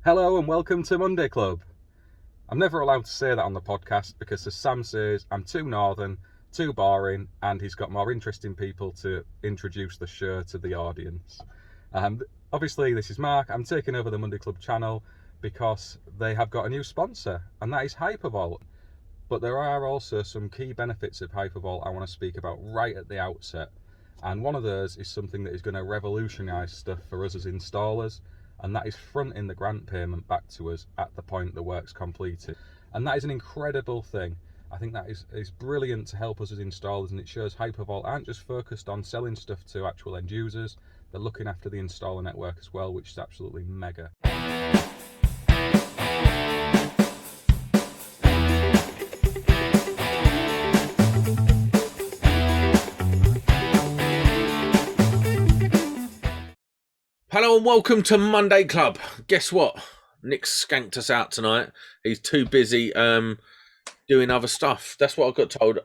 Hello and welcome to Monday Club. I'm never allowed to say that on the podcast because, as Sam says, I'm too northern, too boring, and he's got more interesting people to introduce the show to the audience. Obviously, this is Mark. I'm taking over the Monday Club channel because they have got a new sponsor, and that is Hypervolt. But there are also some key benefits of Hypervolt I want to speak about right at the outset. And one of those is something that is going to revolutionise stuff for us as installers, and that is fronting the grant payment back to us at the point the work's completed. And that is an incredible thing. I think that is brilliant to help us as installers, and it shows Hypervolt aren't just focused on selling stuff to actual end users, they're looking after the installer network as well, which is absolutely mega. Hello and welcome to Monday Club. Guess what? Nick skanked us out tonight. He's too busy doing other stuff. That's what I got told.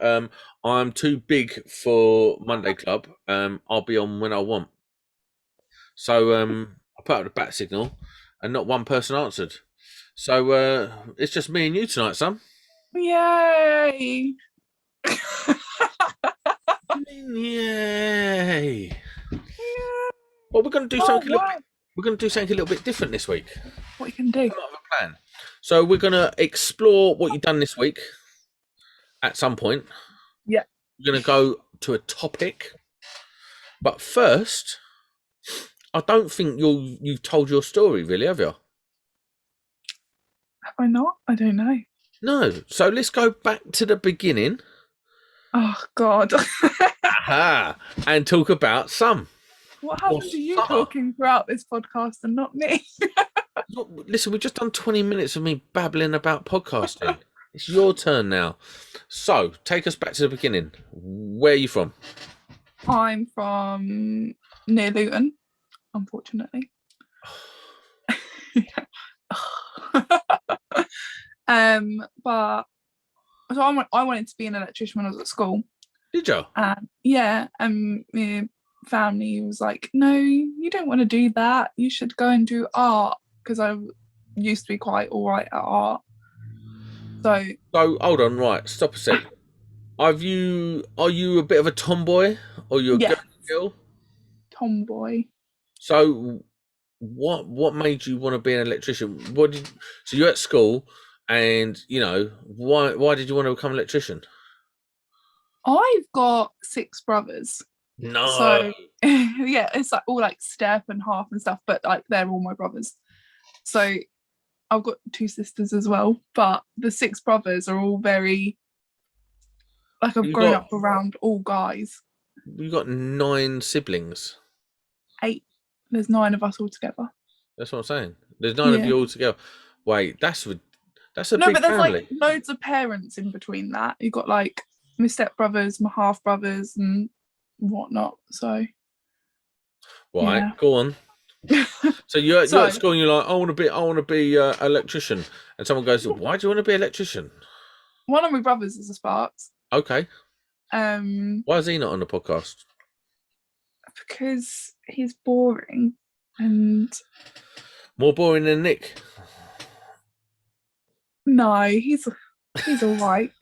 I'm too big for Monday Club. I'll be on when I want. So I put out a bat signal and not one person answered. So it's just me and you tonight, son. Yay! Yay! Well, we're going to do something. We're going to do something a little bit different this week. What you can do? Come up with a plan. So we're going to explore what you've done this week at some point. Yeah. We're going to go to a topic. But first, I don't think you've told your story, really, have you? Have I not? I don't know. No. So let's go back to the beginning. Oh, God. Aha! And talk about some. What happened to you talking throughout this podcast and not me? Listen, we've just done 20 minutes of me babbling about podcasting. It's your turn now. So, take us back to the beginning. Where are you from? I'm from near Luton, unfortunately. But so I wanted to be an electrician when I was at school. Did you? Yeah, my family was like, no, you don't want to do that. You should go and do art, because I used to be quite all right at art. So hold on, right? Stop a sec. Are you a bit of a tomboy, or you a girl? Tomboy. So what made you want to be an electrician? So you're at school, and why did you want to become an electrician? I've got 6 brothers. No. So yeah, it's like all like step and half and stuff, but like they're all my brothers. So I've got 2 sisters as well, but the 6 brothers are all very like I've grown up around all guys. You got 9 siblings. 8. There's 9 of us all together. That's what I'm saying. There's 9 of you all together. Wait, that's a big family. But there's like loads of parents in between that. You've got like my step brothers, my half brothers, and whatnot. So go on. So you're at school and you're like, I want to be an electrician, and someone goes, why do you want to be an electrician? One of my brothers is a Sparks. Okay. Why is he not on the podcast? Because he's boring and more boring than Nick. No, he's all right.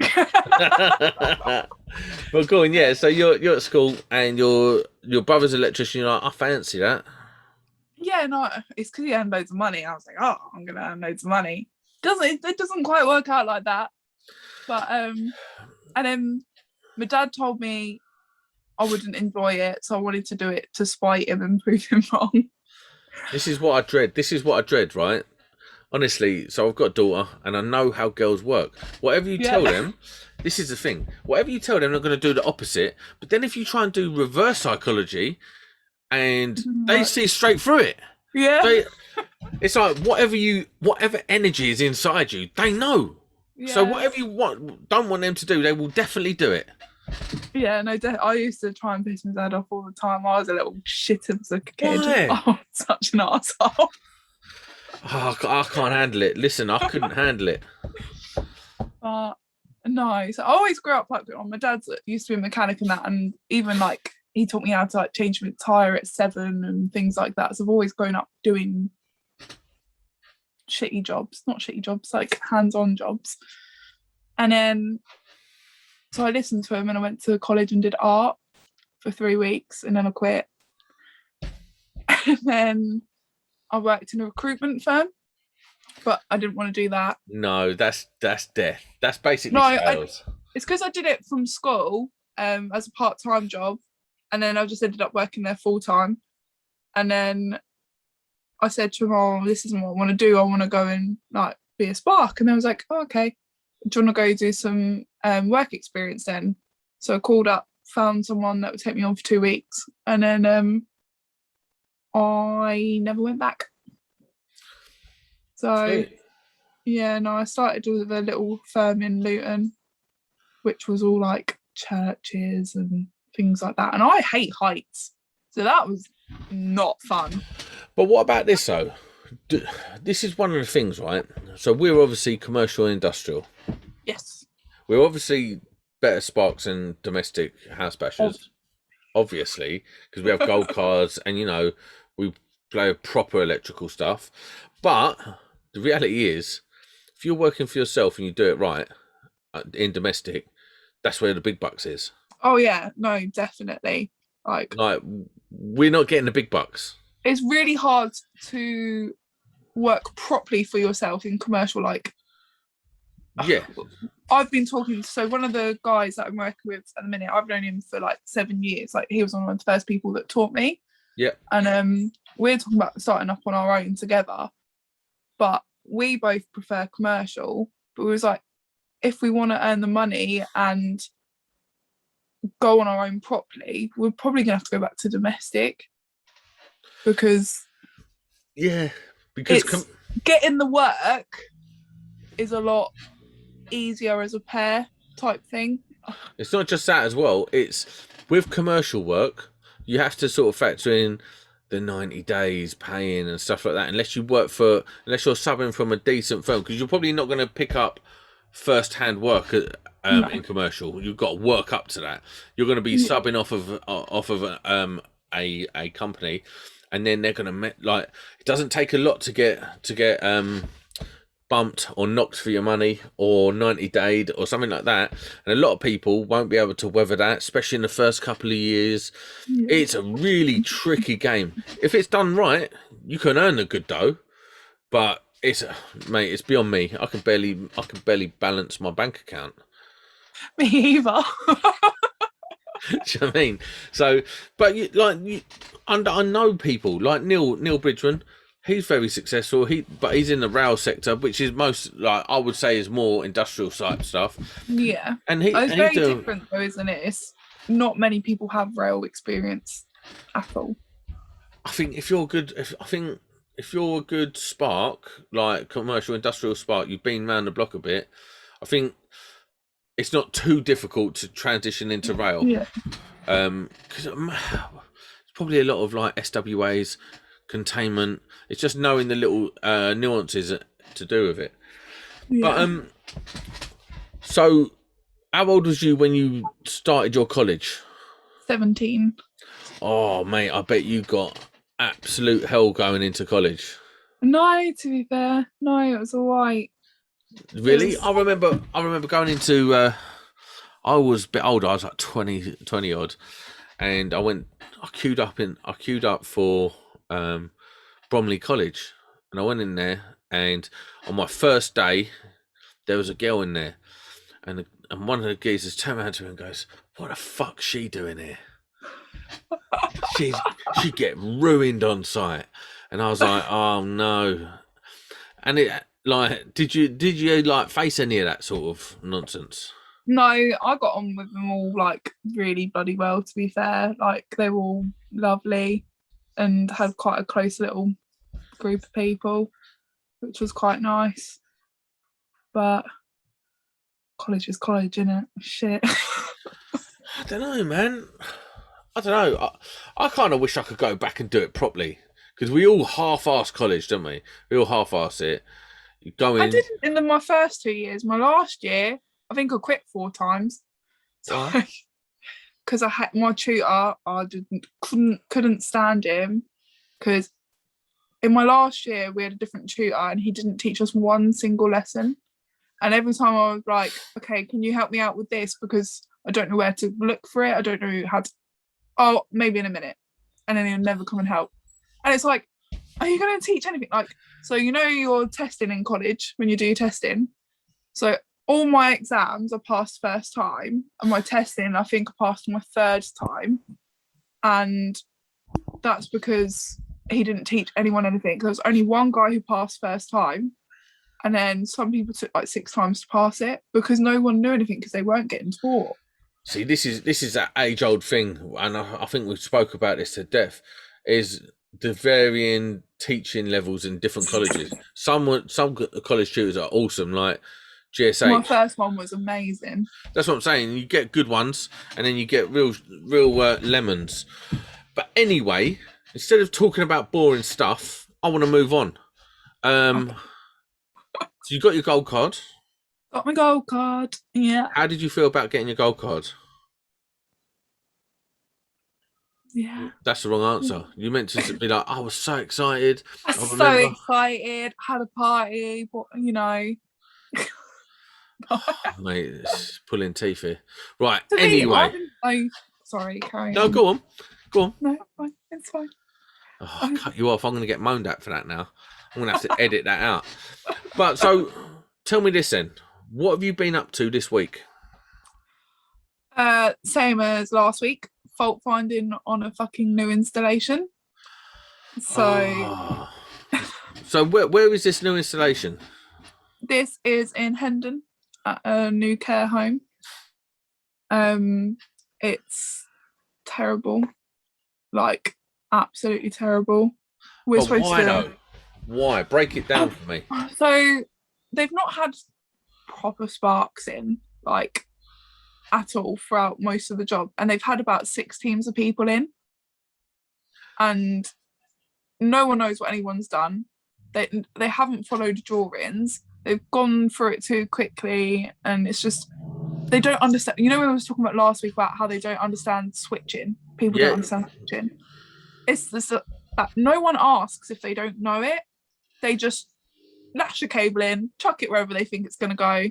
Well, go on, yeah. So you're at school and your brother's an electrician. You're like, I fancy that. Yeah, no, it's because he earned loads of money. I was like, oh, I'm gonna earn loads of money. It doesn't quite work out like that. But and then my dad told me I wouldn't enjoy it, so I wanted to do it to spite him and prove him wrong. This is what I dread, right? Honestly, so I've got a daughter and I know how girls work. Whatever you tell them, this is the thing. Whatever you tell them, they're going to do the opposite. But then if you try and do reverse psychology, and they see straight through it. Yeah. It's like whatever energy is inside you, they know. Yeah. So whatever you don't want them to do, they will definitely do it. Yeah, no, I used to try and piss my dad off all the time. I was a little shit as a kid. Why? Oh, such an arsehole. Oh, I can't handle it. Listen, I couldn't handle it. But no, so I always grew up like my dad's used to be a mechanic and that, and even like he taught me how to like change my tyre at 7 and things like that. So I've always grown up doing shitty jobs, not shitty jobs, like hands-on jobs. And then, so I listened to him and I went to college and did art for 3 weeks and then I quit. And then I worked in a recruitment firm, but I didn't want to do that. No, that's death. That's basically No, sales. It's because I did it from school as a part-time job, and then I just ended up working there full-time. And then I said to him, "Oh, this isn't what I want to do. I want to go and like be a spark." And I was like, "Oh, okay. Do you want to go do some work experience then?" So I called up, found someone that would take me on for 2 weeks, and then I never went back. So Sweet. yeah, no, I started with a little firm in Luton, which was all like churches and things like that. And I hate heights, so that was not fun. But what about this though? This is one of the things, right? So we're obviously commercial and industrial. Yes. We're obviously better sparks than domestic house bashers, obviously, because we have gold cards and, you know, we play proper electrical stuff. But the reality is, if you're working for yourself and you do it right in domestic, that's where the big bucks is. Oh yeah, no, definitely. Like we're not getting the big bucks. it's really hard to work properly for yourself in commercial. Like, Yeah. I've been talking, so one of the guys that I'm working with at the minute, I've known him for like 7 years. Like he was one of the first people that taught me. Yeah. And we're talking about starting up on our own together, but we both prefer commercial. But we was like, if we want to earn the money and go on our own properly, we're probably gonna have to go back to domestic, because getting the work is a lot easier as a pair type thing. It's not just that as well. It's with commercial work, you have to sort of factor in the 90 days paying and stuff like that, unless you're subbing from a decent firm, because you're probably not going to pick up first-hand work in commercial. You've got to work up to that. You're going to be subbing off of a company, and then they're going to like, it doesn't take a lot to get bumped or knocked for your money or 90 dayed or something like that, and a lot of people won't be able to weather that, especially in the first couple of years. It's a really tricky game. If it's done right, you can earn a good dough, but it's beyond me. I can barely balance my bank account. Me either. Do you know what I mean? So, but I know people like Neil Bridgman. He's very successful. But he's in the rail sector, which is most, like, I would say, is more industrial type stuff. Yeah, and it's very different though, isn't it? It's not many people have rail experience at all. I think if you're a good spark, like commercial industrial spark, you've been around the block a bit, I think it's not too difficult to transition into rail. Yeah. Because it's probably a lot of like SWAs, containment. It's just knowing the little nuances to do with it. Yeah. But so how old was you when you started your college? 17. Oh mate, I bet you got absolute hell going into college. No, to be fair, no, it was all right. Really? I remember going into I was a bit older, I was like 20 odd, and I queued up for Bromley College, and I went in there, and on my first day there was a girl in there, and one of the geezers turned around to her and goes, "What the fuck's she doing here?" She'd get ruined on site. And I was like, oh no. And it, like, did you like face any of that sort of nonsense? No, I got on with them all like really bloody well, to be fair. Like they were all lovely and had quite a close little group of people, which was quite nice. But college is college, innit? Shit. I don't know, man. I don't know. I kind of wish I could go back and do it properly, because we all half-ass college, don't we? We all half-ass it. You go in. I didn't in my first 2 years. My last year, I think I quit 4 times. So, because I had my tutor, I couldn't stand him, because in my last year, we had a different tutor and he didn't teach us one single lesson. And every time I was like, okay, can you help me out with this? Because I don't know where to look for it. I don't know how to, oh, maybe in a minute. And then he'll never come and help. And it's like, are you going to teach anything? Like, so you know you're testing in college when you do your testing. So all my exams I passed first time, and my testing I think I passed my third time. And that's because he didn't teach anyone anything. There was only one guy who passed first time. And then some people took like 6 times to pass it because no one knew anything because they weren't getting taught. See, this is that age-old thing, and I think we spoke about this to death, is the varying teaching levels in different colleges. Some college tutors are awesome, like GSH. My first one was amazing. That's what I'm saying. You get good ones, and then you get real lemons. But anyway, instead of talking about boring stuff, I want to move on. So you got your gold card. Got my gold card. Yeah. How did you feel about getting your gold card? Yeah. That's the wrong answer. You meant to be like, I was so excited. I was so excited. Had a party, but you know. Mate, it's pulling teeth here. Right. To Anyway. Sorry, carry on. No, go on. Go on. No, it's fine. It's fine. Oh, I'll cut you off. I'm going to get moaned at for that now. I'm going to have to edit that out. But so, tell me this then. What have you been up to this week? Same as last week. Fault finding on a fucking new installation. So, so where is this new installation? This is in Hendon at a new care home. It's terrible, like absolutely terrible. We're supposed why to. though? Why? Break it down for me. So they've not had proper sparks in, like, at all throughout most of the job, and they've had about 6 teams of people in, and no one knows what anyone's done. They haven't followed drawings. They've gone through it too quickly, and it's just they don't understand. You know, we was talking about last week about how they don't understand switching. People don't understand switching. It's this that no one asks if they don't know it. They just lash a cable in, chuck it wherever they think it's going to go.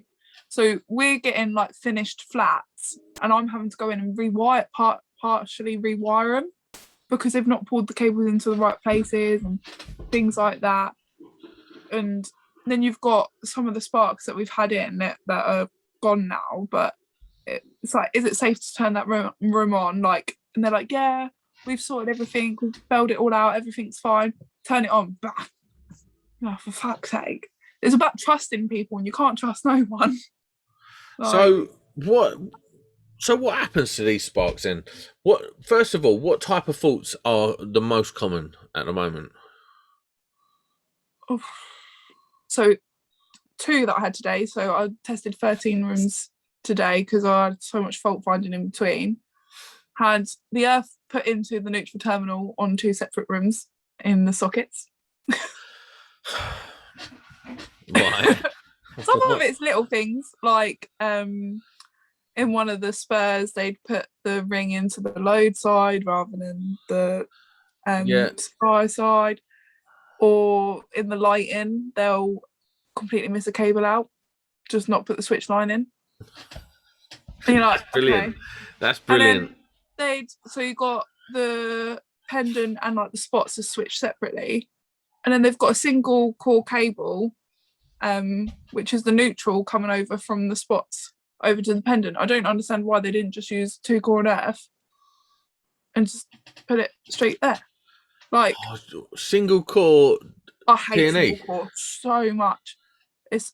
So we're getting like finished flats, and I'm having to go in and partially rewire them because they've not pulled the cables into the right places and things like that. And then you've got some of the sparks that we've had in that are gone now, but it's like, is it safe to turn that room on? Like, and they're like, yeah, we've sorted everything, we've spelled it all out, everything's fine. Turn it on, bah. Oh, for fuck's sake. It's about trusting people, and you can't trust no one. Like, so what happens to these sparks then? First of all, what type of faults are the most common at the moment? So 2 that I had today. So I tested 13 rooms today because I had so much fault finding in between. Had the earth put into the neutral terminal on 2 separate rooms in the sockets. Right. Some of it's little things, like in one of the spurs they'd put the ring into the load side rather than the supply side, or in the lighting they'll completely miss a cable out, just not put the switch line in. And you're like, brilliant. Okay. That's brilliant. And so you got the pendant and like the spots are switched separately, and then they've got a single core cable, which is the neutral coming over from the spots over to the pendant. I don't understand why they didn't just use 2 core and earth and just put it straight there. Like, single core. I hate T&E. single core so much. It's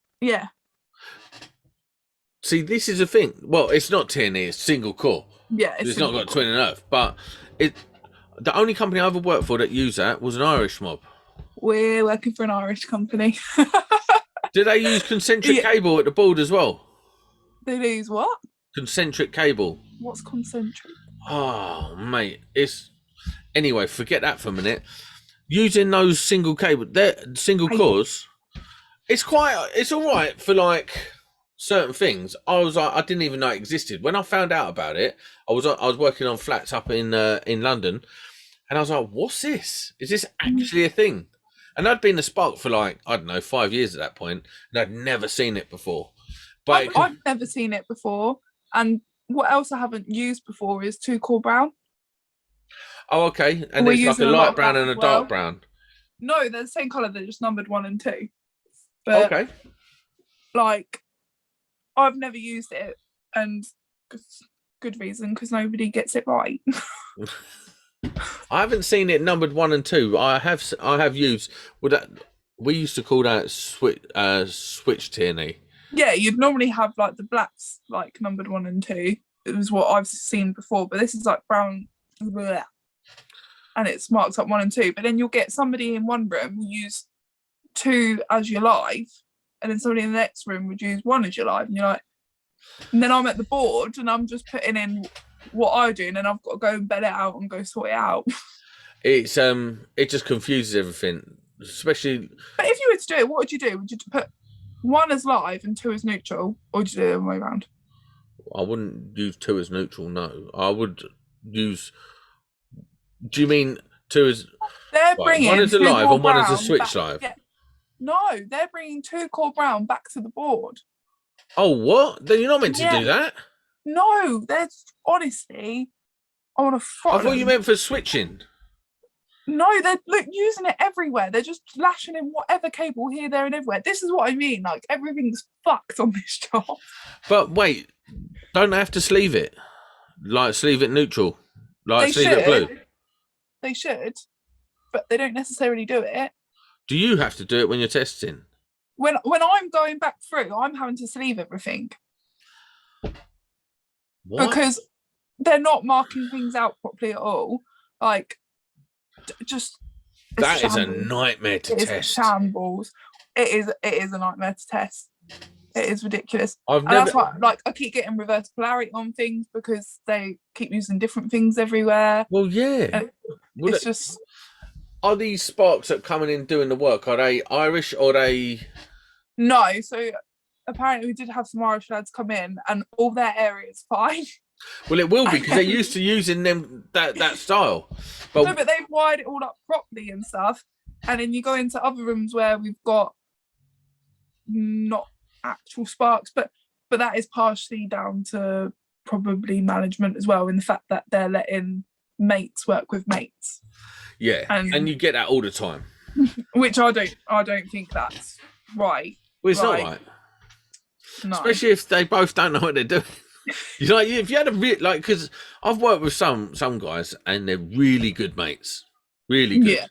See, this is a thing. Well, it's not TNE, it's single core. Yeah, It's not got twin and earth, but the only company I ever worked for that used that was an Irish mob. We're working for an Irish company. Did they use concentric cable at the board as well? They use what? Concentric cable. What's concentric? Oh, mate. Anyway, forget that for a minute. Using those single cores, it's all right for like certain things. I didn't even know it existed. When I found out about it, I was working on flats up in London, and I was like, what's this? Is this actually a thing? And I'd been a spark for like, I don't know, 5 years at that point, and I'd never seen it before. But I've never seen it before. And what else I haven't used before is 2-core brown. oh, okay. And We're it's like a using a lot light of brown that and a as well. dark brown. No, they're the same colour, they're just numbered 1 and 2. But Okay. like, I've never used it, and good reason, because nobody gets it right. I haven't seen it numbered 1 and 2. I have used we used to call that switch tyranny. Yeah, you'd normally have like the blacks like numbered 1 and 2. It was what I've seen before, but this is like brown, bleh, and it's marked up 1 and 2. But then you'll get somebody in one room will use 2 as your live, and then somebody in the next room would use 1 as your live, and you're like, and then I'm at the board and I'm just putting in what I do, and then I've got to go and bed it out and go sort it out. It's it just confuses everything, especially. But if you were to do it, what would you do? Would you put 1 as live and 2 as neutral, or would you do it the other way around? I wouldn't use 2 as neutral. No, I would use. Do you mean 2 as? They're bringing 1 as a live and 1 as a switch back, live. yeah. No, they're bringing 2-core brown back to the board. Oh, what? Then you're not meant to do that. No, that's honestly, I want to I thought you meant for switching. No, they're using it everywhere. They're just lashing in whatever cable here, there, and everywhere. This is what I mean. Like, everything's fucked on this job. But wait, don't they have to sleeve it? Like sleeve it neutral? Like sleeve it blue? They should, but they don't necessarily do it. Do you have to do it when you're testing? When I'm going back through, I'm having to sleeve everything. What? Because they're not marking things out properly at all. Like, just that is a nightmare to test. It's shambles. It is a nightmare to test. It is ridiculous. And that's why, like, I keep getting reverse polarity on things because they keep using different things everywhere. Well, yeah. It's just. Are these sparks that are coming in doing the work? Are they Irish or are they? No. So apparently we did have some Irish lads come in, and all their area is fine. Well, it will be because they're used to using them that style. But no, but they've wired it all up properly and stuff. And then you go into other rooms where we've got not actual sparks, but that is partially down to probably management as well, in the fact that they're letting mates work with mates. Yeah, and you get that all the time. Which I don't think that's right. Well, it's not right. No. Especially if they both don't know what they're doing. You know, if you had because I've worked with some guys and they're really good mates, really good,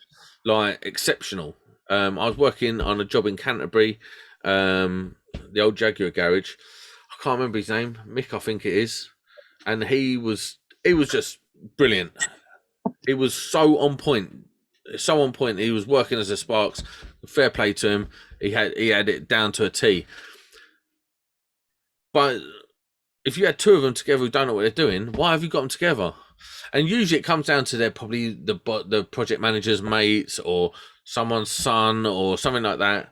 like exceptional. I was working on a job in Canterbury, the old Jaguar garage. I can't remember his name, Mick, I think it is, and he was just brilliant. It was so on point. He was working as a Sparks. Fair play to him. He had it down to a T. But if you had 2 of them together who don't know what they're doing, why have you got them together? And usually it comes down to they're probably the project manager's mates or someone's son or something like that,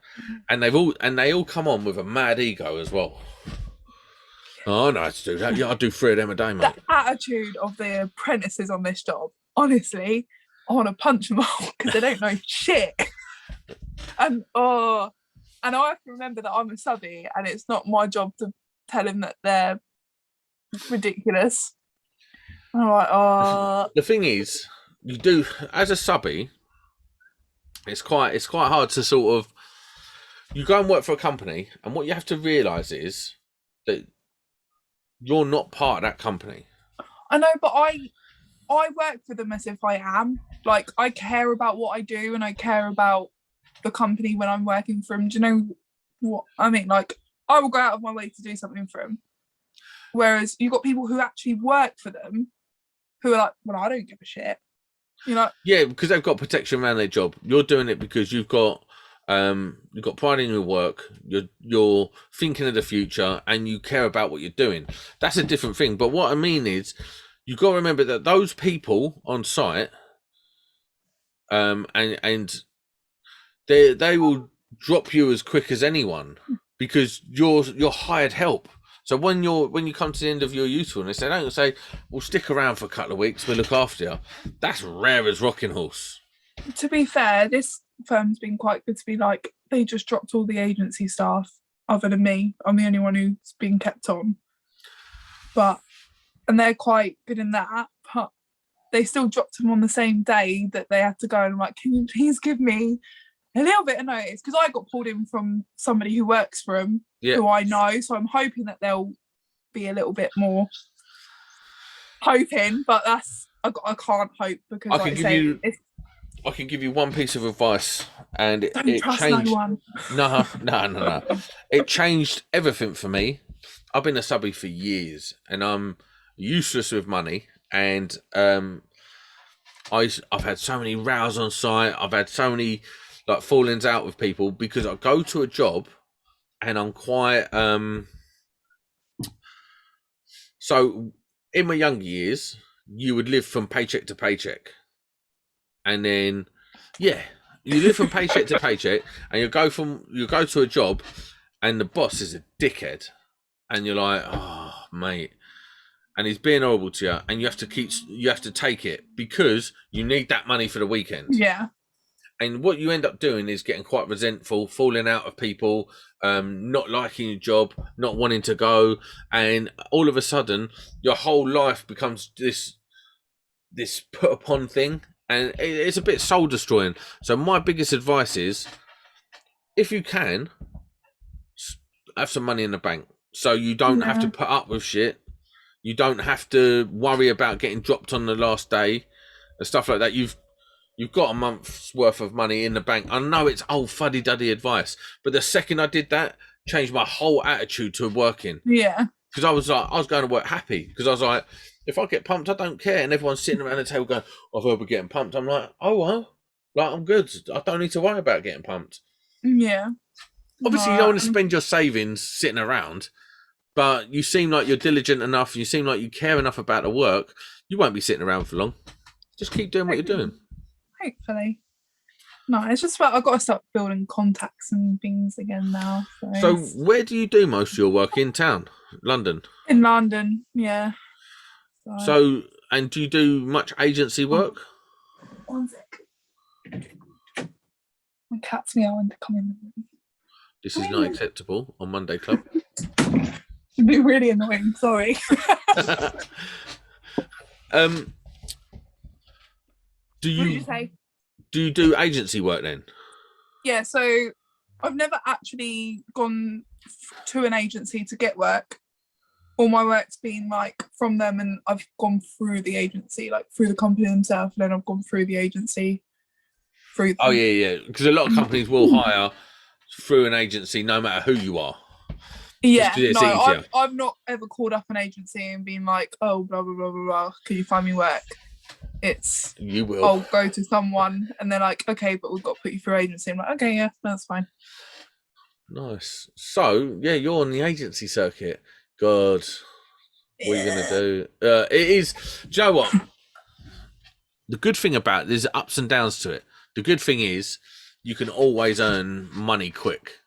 and they all come on with a mad ego as well. Oh, I know how to do that. Yeah, I do 3 of them a day, mate. The attitude of the apprentices on this job, honestly, I want to punch them all because they don't know shit. And I have to remember that I'm a subby, and it's not my job to tell him that they're ridiculous. And I'm like, The thing is, you do as a subby. It's quite hard to sort of. You go and work for a company, and what you have to realise is that you're not part of that company. I know, but I work for them as if I am. Like, I care about what I do, and I care about the company when I'm working for them. Do you know what I mean? Like, I will go out of my way to do something for them. Whereas you've got people who actually work for them who are like, well, I don't give a shit. You know? Yeah, because they've got protection around their job. You're doing it because you've got pride in your work. You're thinking of the future, and you care about what you're doing. That's a different thing. But what I mean is, you've got to remember that those people on site, and they will drop you as quick as anyone because you're hired help. So when you come to the end of your usefulness, they don't say, "Well, stick around for a couple of weeks. We'll look after you." That's rare as rocking horse. To be fair, this firm's been quite good to be like, they just dropped all the agency staff other than me. I'm the only one who's been kept on. And they're quite good in that, but they still dropped them on the same day that they had to go, and I'm like, can you please give me a little bit of notice? Because I got pulled in from somebody who works for them, who I know, so I'm hoping that they'll be a little bit more hoping, but I can't hope, because I can give you one piece of advice, and don't it trust changed. no one. No. It changed everything for me. I've been a subby for years, and I'm useless with money. And I've had so many rows on site. I've had so many like fallings out with people because I go to a job, and I'm quite So in my younger years, you would live from paycheck to paycheck. And then, you live from paycheck to paycheck, and you go to a job, and the boss is a dickhead, and you're like, oh mate, and he's being horrible to you, and you have to take it because you need that money for the weekend. Yeah. And what you end up doing is getting quite resentful, falling out of people, not liking your job, not wanting to go, and all of a sudden your whole life becomes this put upon thing. And it's a bit soul destroying. So my biggest advice is, if you can, have some money in the bank, so you don't have to put up with shit. You don't have to worry about getting dropped on the last day and stuff like that. You've got a month's worth of money in the bank. I know it's old fuddy-duddy advice, but the second I did that, changed my whole attitude to working. Yeah. Because I was going to work happy, because I was like, if I get pumped, I don't care. And everyone's sitting around the table going, I've heard we're getting pumped. I'm like, oh, well, like, I'm good. I don't need to worry about getting pumped. Yeah. Obviously, you don't want to spend your savings sitting around, but you seem like you're diligent enough. You seem like you care enough about the work. You won't be sitting around for long. Just keep doing what you're doing. Hopefully. No, it's just about, I've got to start building contacts and things again now. So where do you do most of your work? In town? London? In London, yeah. So, and do you do much agency work? One sec. My cat's meowing to come in the room. This is not acceptable on Monday Club. It'd be really annoying, sorry. Do What did you say? Do you do agency work then? Yeah, so I've never actually gone to an agency to get work. All my work's been like from them, and I've gone through the agency, like through the company themselves, and then I've gone through the agency. Through them. Oh yeah, because a lot of companies will hire through an agency, no matter who you are. Yeah, no, I've not ever called up an agency and been like, oh, blah blah blah blah blah, can you find me work? It's you will. I'll go to someone, and they're like, okay, but we've got to put you through agency. I'm like, okay, yeah, that's fine. Nice. So yeah, you're on the agency circuit. God, what are you gonna do? It is. Do you know what? The good thing about it, there's ups and downs to it. The good thing is you can always earn money quick.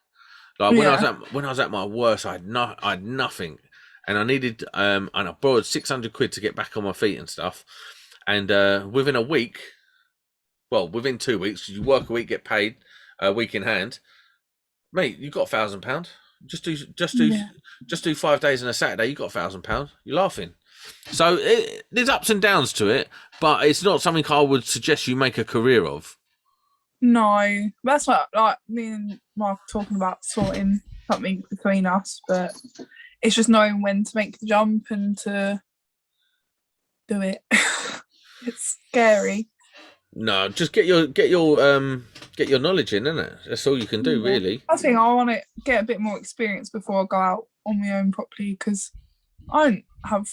Like when I was at my worst, I had nothing, and I needed and I borrowed 600 quid to get back on my feet and stuff. And within a week, within 2 weeks, you work a week, get paid a week in hand, mate. You got £1,000. Just do 5 days and a Saturday. You got £1,000. You're laughing. So there's ups and downs to it, but it's not something I would suggest you make a career of. No, that's what like me and Mark are talking about, sorting something between us, but it's just knowing when to make the jump and to do it. It's scary. No, just get your knowledge in, isn't it? That's all you can do, really. I think I want to get a bit more experience before I go out on my own properly, because I don't have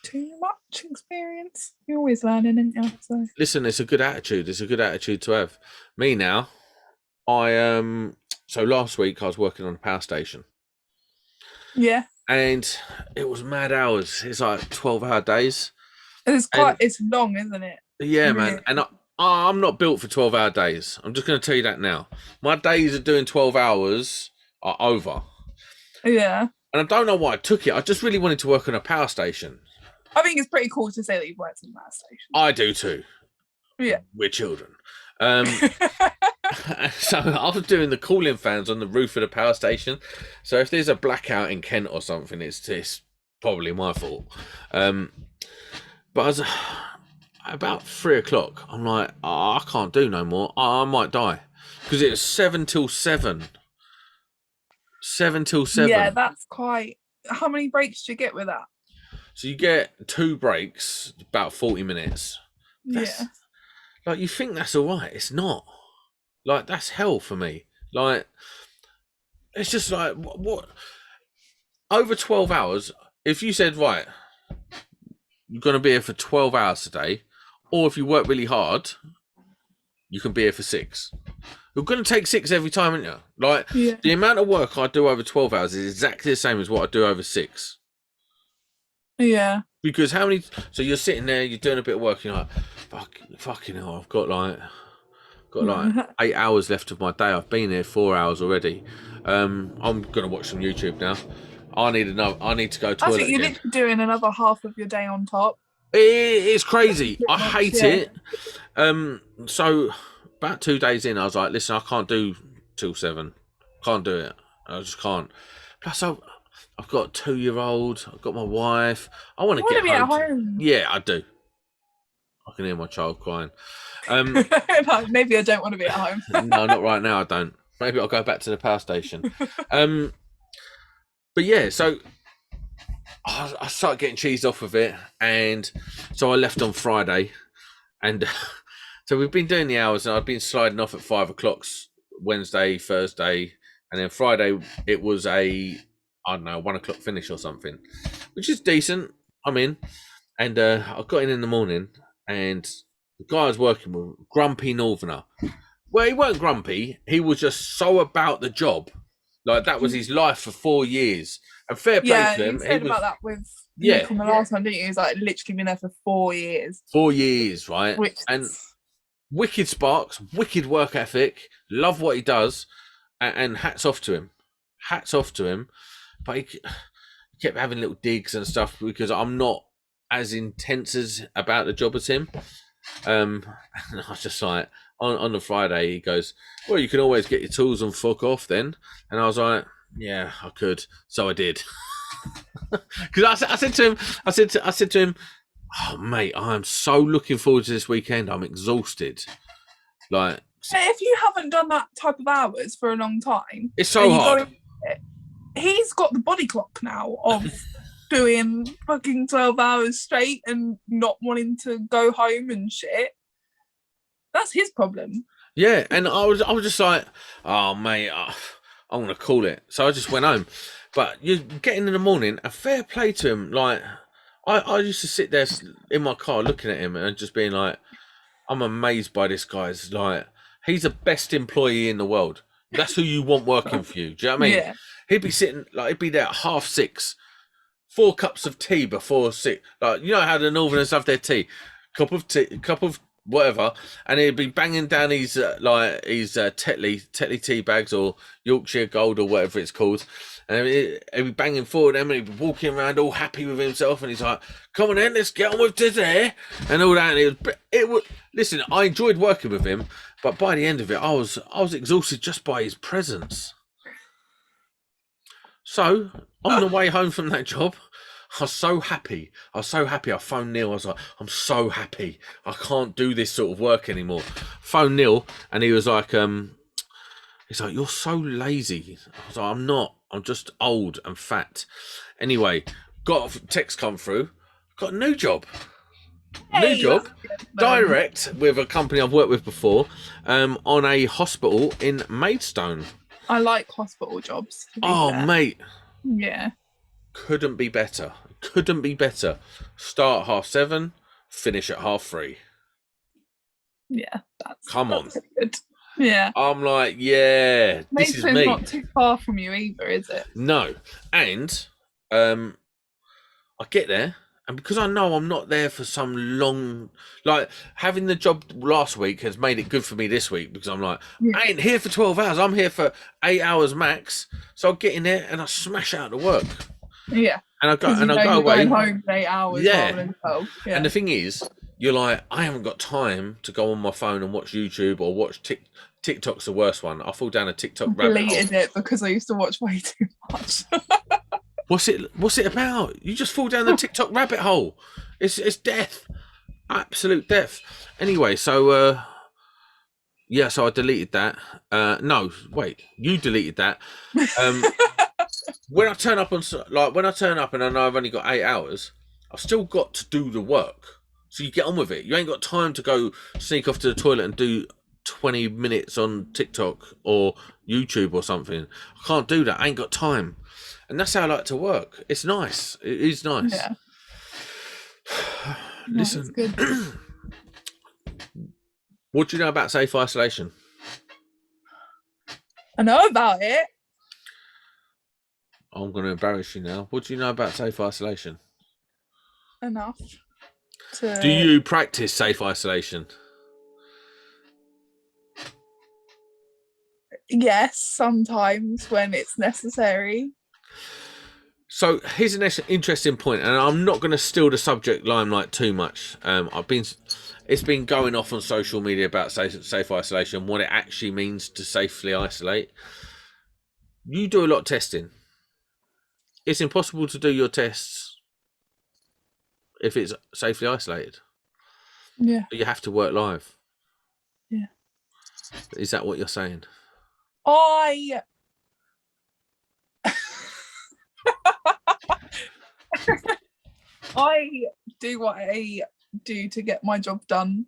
too much experience. You're always learning, aren't you? So. Listen, it's a good attitude. It's a good attitude to have. Me now, so last week I was working on a power station. Yeah. And it was mad hours. It's like 12-hour days. It's long, isn't it? Yeah, man. And I'm not built for 12-hour days. I'm just going to tell you that now. My days of doing 12 hours are over. Yeah. And I don't know why I took it. I just really wanted to work on a power station. I think it's pretty cool to say that you've worked in a power station. I do too. Yeah. We're children. So I was doing the cooling fans on the roof of the power station. So if there's a blackout in Kent or something, it's probably my fault. But I was about 3 o'clock. I'm like, oh, I can't do no more. I might die because it was 7 till 7. 7 till 7. Yeah, that's quite. How many breaks do you get with that? So you get 2 breaks, about 40 minutes. Yeah. Like, you think that's all right. It's not. Like, that's hell for me. Like, it's just like, what? Over 12 hours, if you said, right, you're going to be here for 12 hours today, or if you work really hard, you can be here for 6. You're going to take 6 every time, aren't you? Like, the amount of work I do over 12 hours is exactly the same as what I do over 6. Yeah. Because how many... So you're sitting there, you're doing a bit of work, and you're like, fucking hell, I've got like 8 hours left of my day. I've been here 4 hours already. I'm going to watch some YouTube now. I need to go to toilet think you're again. literally doing another half of your day on top. It's crazy. I hate it. So about 2 days in, I was like, listen, I can't do till 7. Can't do it. I just can't. Plus, I've got a 2-year-old. I've got my wife. I want to get home. At home. Yeah, I do. I can hear my child crying. No, maybe I don't want to be at home. No, not right now. I don't. Maybe I'll go back to the power station. But yeah, so I started getting cheesed off of it, and so I left on Friday, and so we've been doing the hours, and I've been sliding off at 5 o'clock Wednesday, Thursday, and then Friday it was a 1 o'clock finish or something, which is decent. I'm in, and I got in the morning, and the guy I was working with, grumpy northerner. Well, he weren't grumpy. He was just so about the job. Like, that was his life for 4 years. And fair play to him. You said about that with Nick on the last one, didn't you? He's like literally been there for 4 years. 4 years, right? And wicked sparks, wicked work ethic, love what he does, and hats off to him. Hats off to him. But he kept having little digs and stuff because I'm not as intense about the job as him. And I was just like, on the Friday, he goes, well, you can always get your tools and fuck off then. And I was like, yeah, I could. So I did. Because I said to him, oh, mate, I'm so looking forward to this weekend. I'm exhausted. Like, if you haven't done that type of hours for a long time, it's so hard. He's got the body clock now of doing fucking 12 hours straight and not wanting to go home and shit. That's his problem. Yeah, and I was just like, oh, mate, I'm going to call it. So I just went home. But you're getting in the morning, a fair play to him. Like, I used to sit there in my car looking at him and just being like, I'm amazed by this guy's, like, he's the best employee in the world. That's who you want working for you. Do you know what I mean? Yeah. He'd be sitting, like, he'd be there at 6:30, 4 cups of tea before 6. Like, you know how the Northerners have their tea? Cup of whatever, and he'd be banging down his Tetley tea bags or Yorkshire Gold or whatever it's called, and he'd be banging forward them, and he'd be walking around all happy with himself, and he's like, "Come on then, let's get on with today," and all that. And it was. Listen, I enjoyed working with him, but by the end of it, I was exhausted just by his presence. So on the way home from that job, I was so happy. I phoned Neil. I was like, I'm so happy. I can't do this sort of work anymore. Phoned Neil, and he was like, he's like, you're so lazy. I was like, I'm not. I'm just old and fat. Anyway, got a text come through. Got a new job. New job. Direct with a company I've worked with before, on a hospital in Maidstone. I like hospital jobs. Oh, mate. Yeah. Couldn't be better. Start 7:30, finish at 3:30. Yeah, come on. Good. Yeah. I'm like, yeah, this is me. Not too far from you either, is it? No. And I get there, and because I know I'm not there for some long, like, having the job last week has made it good for me this week, because I'm like, I ain't here for 12 hours. I'm here for 8 hours max. So I get in there and I smash out the work. Yeah. And I go away. Going home for 8 hours. Yeah. And the thing is, you're like, I haven't got time to go on my phone and watch YouTube or watch TikTok's the worst one. I fall down a TikTok I rabbit hole. deleted it because I used to watch way too much. What's it about? You just fall down the TikTok rabbit hole. It's death. Absolute death. Anyway, so yeah, so I deleted that. No, wait, you deleted that. When I turn up and I know I've only got 8 hours, I've still got to do the work. So you get on with it. You ain't got time to go sneak off to the toilet and do 20 minutes on TikTok or YouTube or something. I can't do that. I ain't got time. And that's how I like to work. It's nice. It is nice. Yeah. Listen, No, it's good. what do you know about safe isolation? I know about it. I'm going to embarrass you now. What do you know about safe isolation? Enough to... Do you practice safe isolation? Yes, sometimes when it's necessary. So here's an interesting point, and I'm not going to steal the subject limelight too much. It's been going off on social media about safe isolation, what it actually means to safely isolate. You do a lot of testing. It's impossible to do your tests if it's safely isolated. Yeah. But you have to work live. Yeah. Is that what you're saying? I do what I do to get my job done.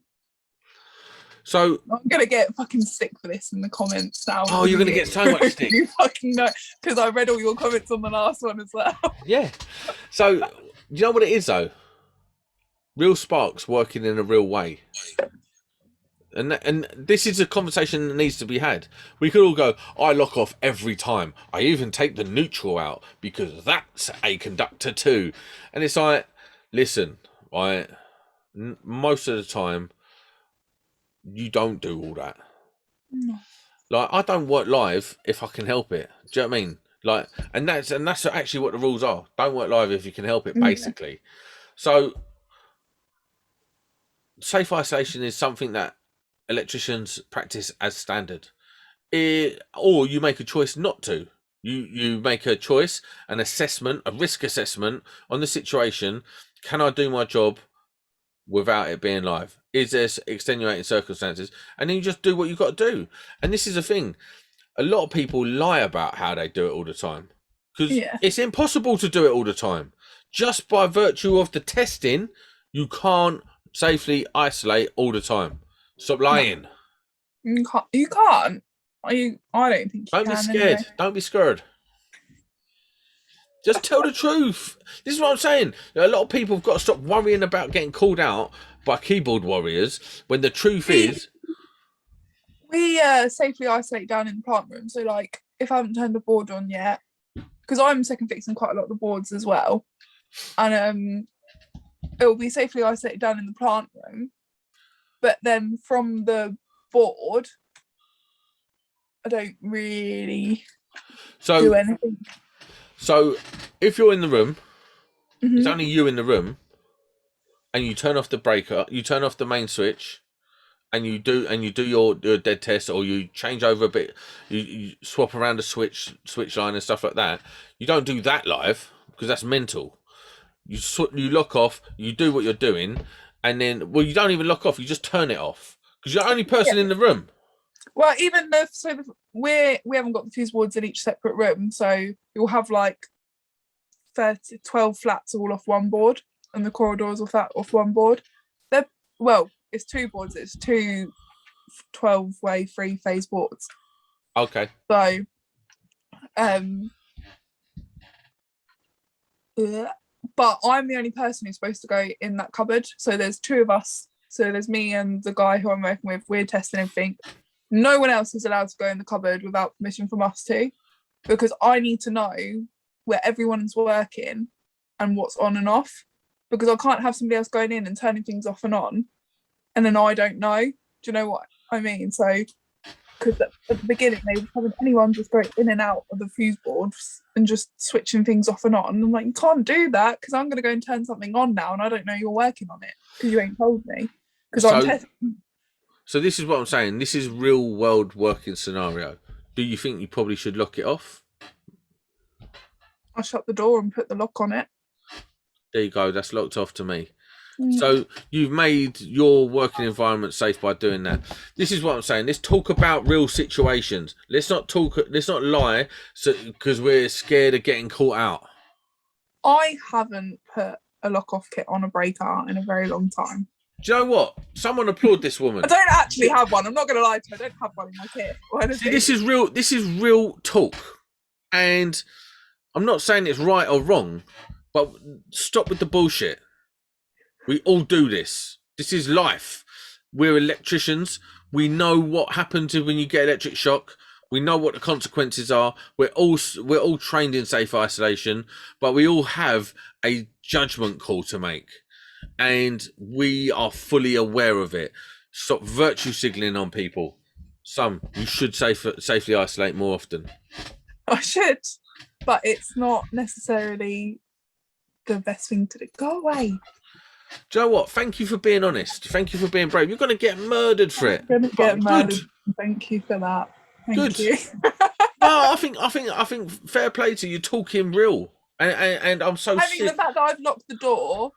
So I'm gonna get fucking stick for this in the comments now. Oh, you're gonna get so much stick. You fucking know, because I read all your comments on the last one as well. Yeah. So you know what it is though? Real sparks working in a real way. And this is a conversation that needs to be had. We could all go, I lock off every time. I even take the neutral out because that's a conductor too. And it's like, listen, right? Most of the time, you don't do all that. No. Like, I don't work live if I can help it. Do you know what I mean? Like, and that's actually what the rules are. Don't work live if you can help it, basically. Yeah. So, safe isolation is something that electricians practice as standard, or you make a choice not to. You make a choice, an assessment, a risk assessment on the situation. Can I do my job without it being live? Is there extenuating circumstances? And then you just do what you've got to do. And this is the thing, a lot of people lie about how they do it all the time, because it's impossible to do it all the time. Just by virtue of the testing, you can't safely isolate all the time. Stop lying. You can't. I don't think you can. Don't be scared. Anyway. Don't be scared. Just tell the truth. This is what I'm saying. A lot of people have got to stop worrying about getting called out by keyboard warriors when the truth is... We safely isolate down in the plant room. So, like, if I haven't turned a board on yet, because I'm second fixing quite a lot of the boards as well, and it will be safely isolated down in the plant room. But then from the board, I don't really do anything. So if you're in the room, it's only you in the room, and you turn off the breaker, you turn off the main switch, and you do your dead test, or you change over a bit, you swap around the switch line and stuff like that. You don't do that live because that's mental. You lock off, you do what you're doing, and then, well, you don't even lock off, you just turn it off because you're the only person in the room. Well, even we haven't got the fuse boards in each separate room, so you'll have like 12 flats all off one board, and the corridors off one board. It's two boards. It's two 12-way 3-phase boards. Okay. So, but I'm the only person who's supposed to go in that cupboard. So there's two of us. So there's me and the guy who I'm working with. We're testing everything. No one else is allowed to go in the cupboard without permission from us two, because I need to know where everyone's working and what's on and off, because I can't have somebody else going in and turning things off and on, and then I don't know. Do you know what I mean? So because at the beginning they were having anyone just going in and out of the fuse boards and just switching things off and on. I'm like, you can't do that because I'm going to go and turn something on now and I don't know you're working on it because you ain't told me. Because I'm testing. So this is what I'm saying. This is real world working scenario. Do you think you probably should lock it off? I shut the door and put the lock on it. There you go. That's locked off to me. So you've made your working environment safe by doing that. This is what I'm saying. Let's talk about real situations. Let's not lie, because we're scared of getting caught out. I haven't put a lock off kit on a breaker in a very long time. Do you know what? Someone applaud this woman. I don't actually have one. I'm not going to lie to you. I don't have one in my kit. See, this is real. This is real talk, and I'm not saying it's right or wrong, but stop with the bullshit. We all do this. This is life. We're electricians. We know what happens when you get electric shock. We know what the consequences are. We're all trained in safe isolation, but we all have a judgment call to make, and we are fully aware of it. Stop virtue signaling on people. You should safely isolate more often. I should, but it's not necessarily the best thing to do. Go away. Do you know what? Thank you for being honest. Thank you for being brave. You're going to get murdered for it. I'm going to get murdered. Thank you for that. Thank you. No, I think fair play to you talking real. And I'm so sick. The fact that I've locked the door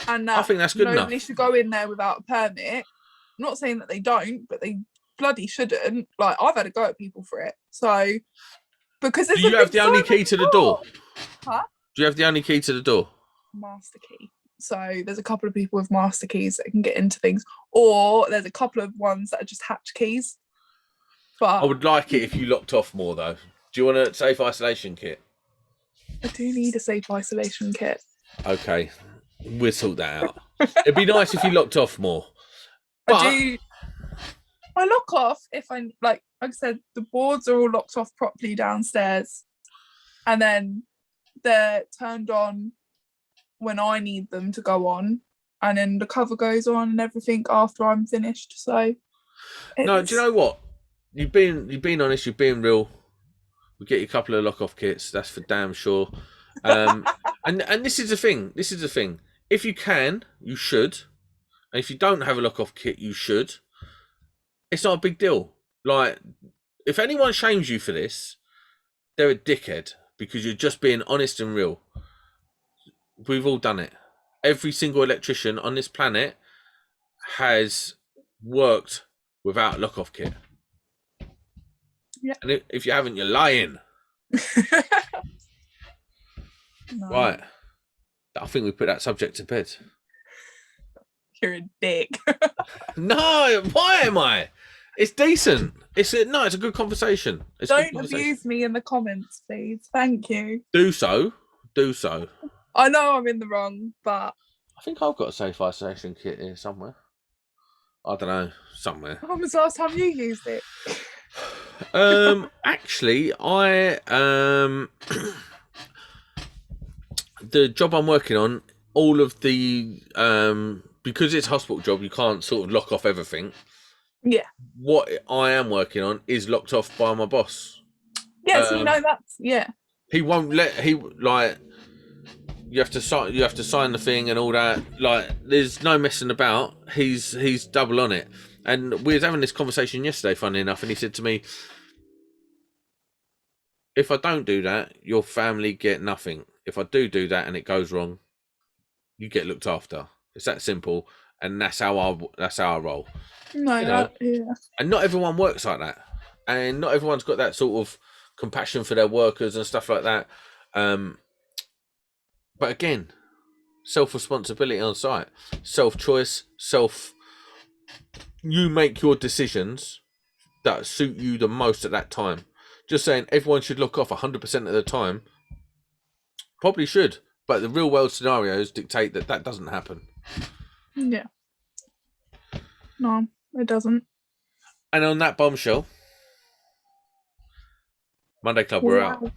and that I think that's good nobody enough. should go in there without a permit. I'm not saying that they don't, but they bloody shouldn't. Like, I've had to go at people for it. So, because do you have the only key to the door? Huh? Do you have the only key to the door? Master key. So there's a couple of people with master keys that can get into things, or there's a couple of ones that are just hatch keys. But I would like it if you locked off more, though. Do you want a safe isolation kit? I do need a safe isolation kit. Okay, we'll sort that out. It'd be nice if you locked off more. But I lock off if like I said, the boards are all locked off properly downstairs, and then they're turned on when I need them to go on, and then the cover goes on and everything after I'm finished. So no, do you know what? You've been honest, you've been real. We get you a couple of lock off kits, that's for damn sure. And this is the thing. This is the thing. If you can, you should. And if you don't have a lock off kit, you should. It's not a big deal. Like, if anyone shames you for this, they're a dickhead, because you're just being honest and real. We've all done it. Every single electrician on this planet has worked without a lock-off kit. Yeah. And if you haven't, you're lying. No. Right. I think we put that subject to bed. You're a dick. No, why am I? It's decent. It's a good conversation. Don't abuse me in the comments, please. Thank you. Do so. I know I'm in the wrong, but I think I've got a safe isolation kit here somewhere. I don't know, somewhere. When was the last time you used it? Actually, I the job I'm working on, all of the because it's a hospital job, you can't sort of lock off everything. Yeah. What I am working on is locked off by my boss. Yeah, so that's He won't let you have to sign the thing and all that. Like, there's no messing about. He's double on it. And we was having this conversation yesterday, funny enough, and he said to me, if I don't do that, your family get nothing. If I do that and it goes wrong, you get looked after. It's that simple, and that's how I roll. No, yeah. And not everyone works like that, and not everyone's got that sort of compassion for their workers and stuff like that. But again, self-responsibility on site, self-choice, you make your decisions that suit you the most at that time. Just saying everyone should look off 100% of the time, probably should, but the real world scenarios dictate that doesn't happen. Yeah. No, it doesn't. And on that bombshell, Monday Club, we're out.